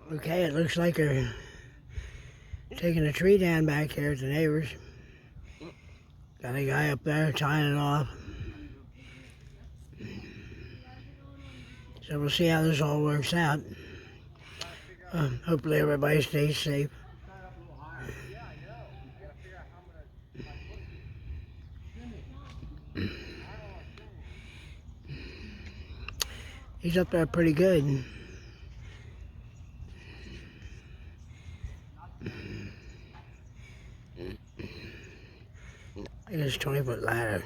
Okay, it looks like they're taking a tree down back here at the neighbors. Got a guy up there tying it off. So we'll see how this all works out. Hopefully everybody stays safe. He's up there pretty good. It is 20-foot ladder.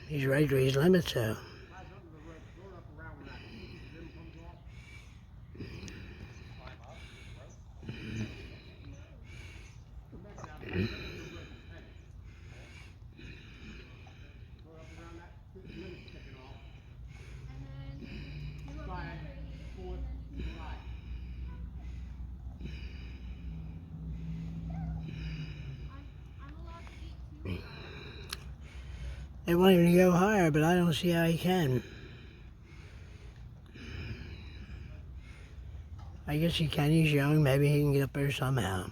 He's right to his limits though. They want him to go higher, but I don't see how he can. I guess he can. He's young. Maybe he can get up there somehow.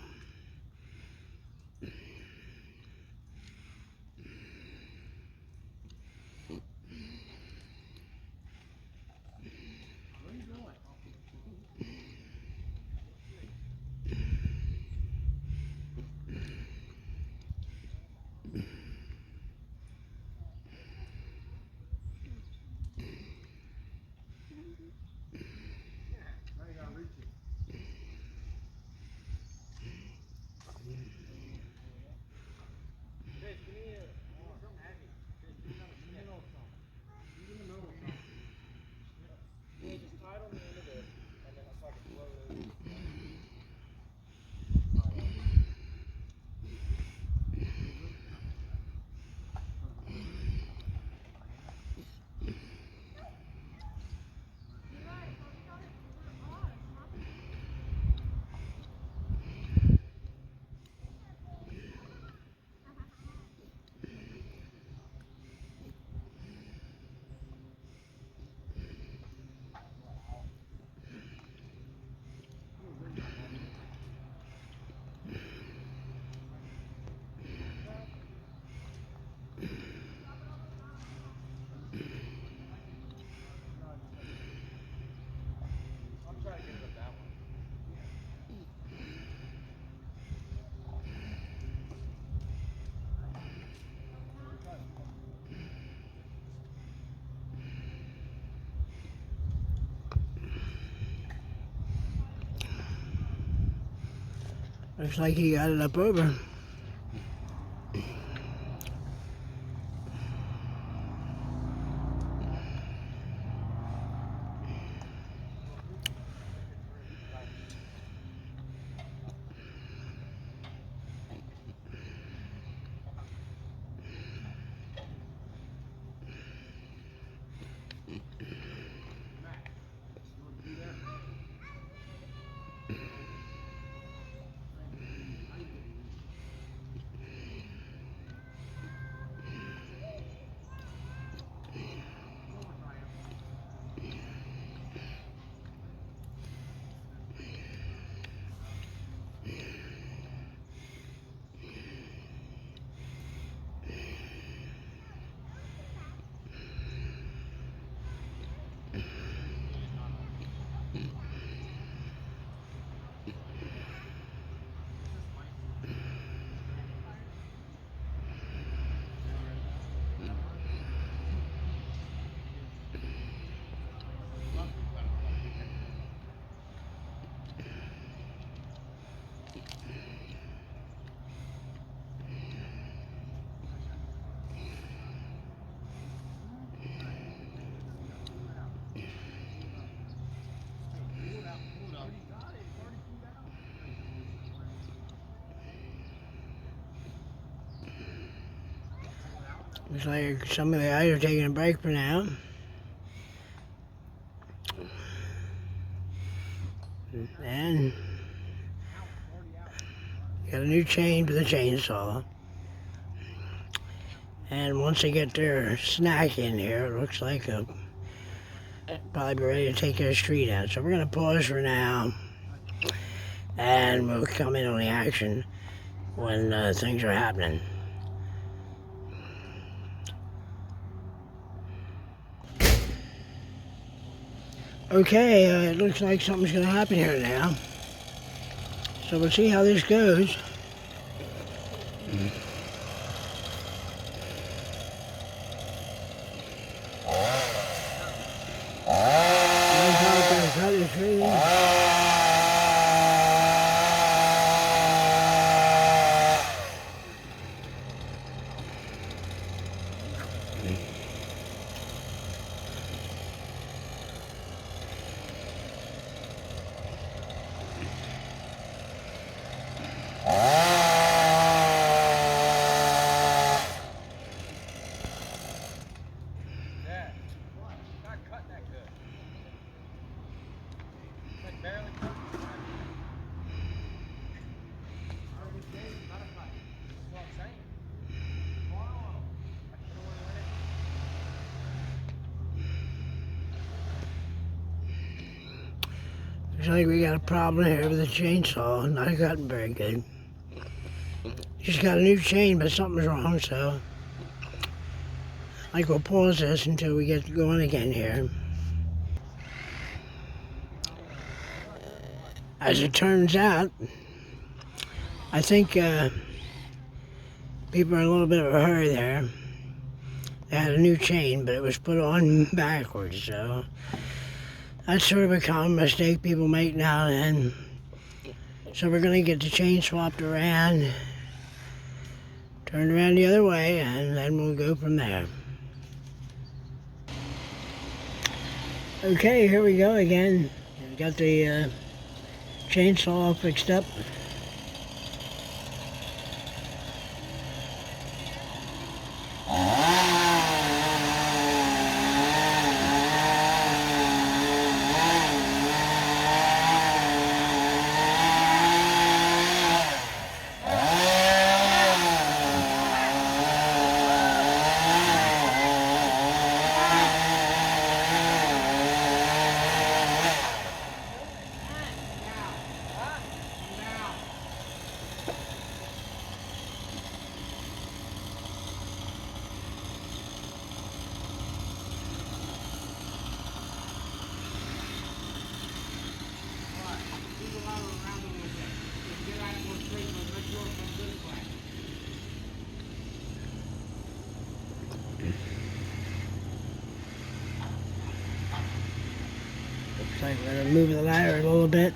Looks like he got it up over. Looks like some of the guys are taking a break for now. And got a new chain for the chainsaw. And once they get their snack in here, it looks like a probably be ready to take this tree down. So we're going to pause for now, and we'll come in on the action when things are happening. Okay, it looks like something's going to happen here now. So we'll see how this goes. Cut the tree. Looks like we got a problem here with the chainsaw. Not cutting very good. Just got a new chain, but something's wrong, so I think we'll pause this until we get going again here. As it turns out, I think people are in a little bit of a hurry there. They had a new chain, but it was put on backwards, so that's sort of a common mistake people make now and then. So we're going to get the chain swapped around, turned around the other way, and then we'll go from there. Okay, here we go again. Got the chainsaw all fixed up. So I'm going to move the ladder a little bit.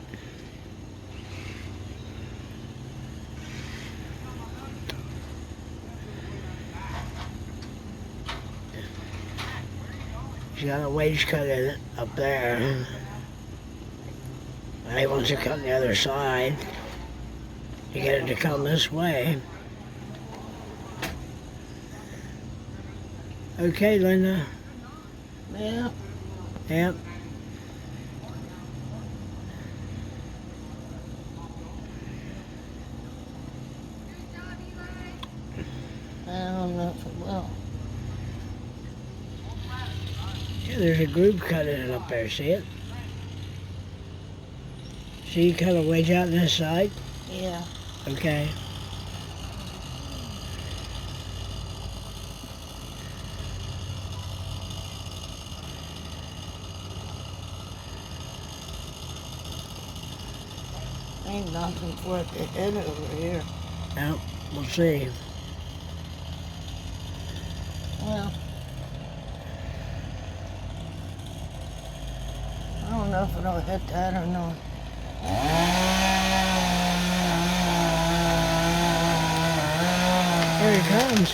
She's got a wedge cut in it up there. And he wants to cut the other side to get it to come this way. Okay, Linda. Yeah. Yep. I don't know if it will. Yeah, there's a groove cut in it up there, see it? See, you cut a wedge out on this side? Yeah. Okay. Ain't nothing for it to hit over here. Well, we'll see. Well, I don't know if it'll hit that or not. Here he comes.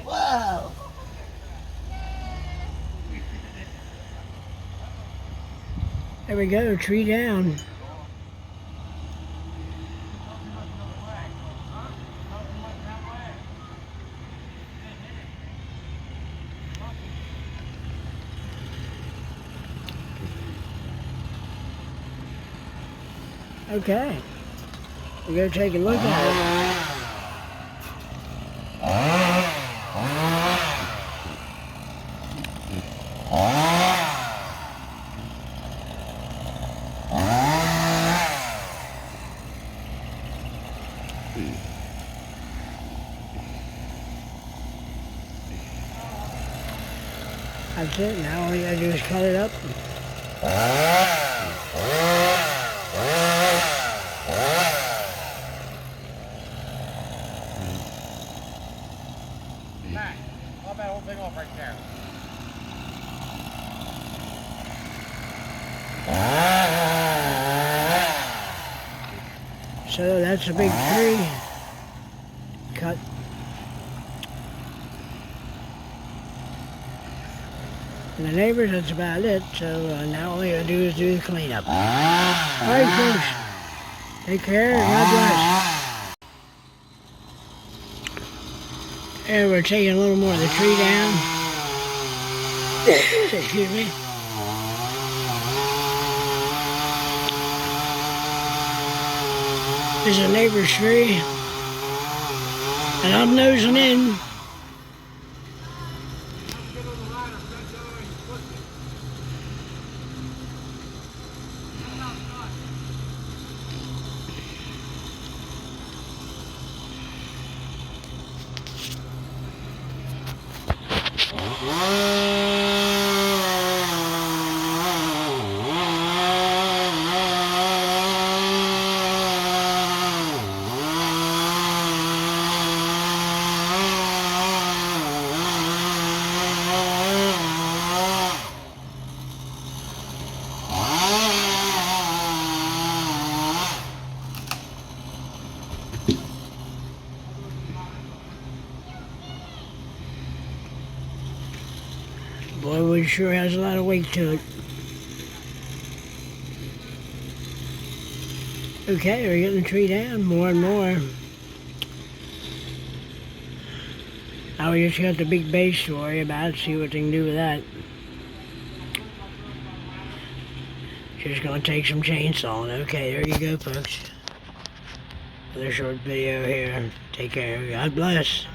Wow! There we go, tree down. Okay, we're gonna take a look at it. That's it. Now all you gotta do is cut it up. Back. Pop that whole thing off right there. So that's a big tree. Cut. And the neighbors, that's about it. So now all you gotta do is do the cleanup. Alright folks, take care, God bless. And we're taking a little more of the tree down. Excuse me. This is a neighbor's tree. And I'm nosing in. Boy, wood sure has a lot of weight to it. Okay, we're getting the tree down more and more. Now we just got the big base to worry about, see what they can do with that. Just gonna take some chainsawing. Okay, there you go, folks. Another short video here. Take care. God bless.